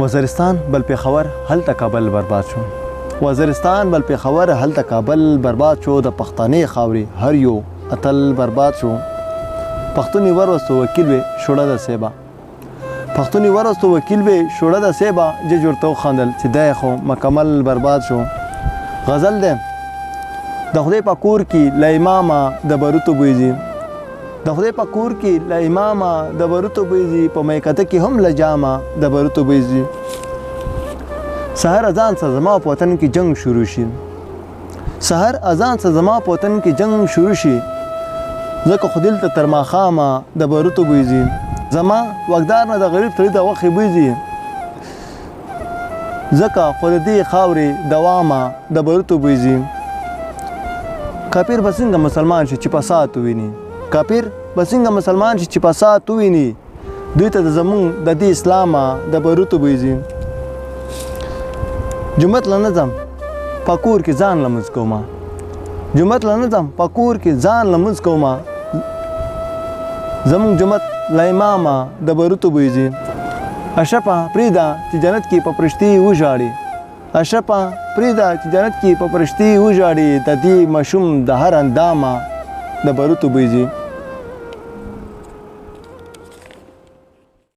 وزیرستان بل پېښور هلته کابل برباد شو. وزیرستان بل پېښور هلته کابل برباد شو. د پښتنې خاورې هر یو اتل برباد شو. پښتون ورستو وکیل وې شوړه د سیبا. پښتون ورستو وکیل وې شوړه د سیبا چې جوړته خندل چې دای خو مکمل برباد شو. غزل ده د خدای په کور کې ل امامه د بروتو بویزي. د خدای په کور کې ل امامه د بروتو بویزي. په میکته کې هم لجامه د بروتو بویزي. سحر اذان سره زما په وطن کې جنگ شروع شي. سحر اذان سره زما په وطن کې جنگ شروع شي. ځکه خو دلته تر ماښامه د بروتو بویزي. زما وقدار نه د غریب تړي د غوښې بویزي. ځکه خو د دې خاورې دوامه د بروتو بویزي. کافر به څنګه مسلمان شي چې فساد وویني. کافر به څنګه مسلمان شي چې فساد وویني. دوی ته زمونږ د دې اسلامه د بروتو بویزي. جمعت له نظم په کور کې ځان لمونځ کومه. جمعت له نظم په کور کې ځان لمونځ کومه. زمونږ جمعت له امامه د بروتو بویزي. اشرفه پرېږده چې جنت کې په پرښتې وژاړي. اشرفه پرېږده چې جنت کې په پرښتې وژاړي. د دې ماشوم د هر اندامه د بروتو بویزي.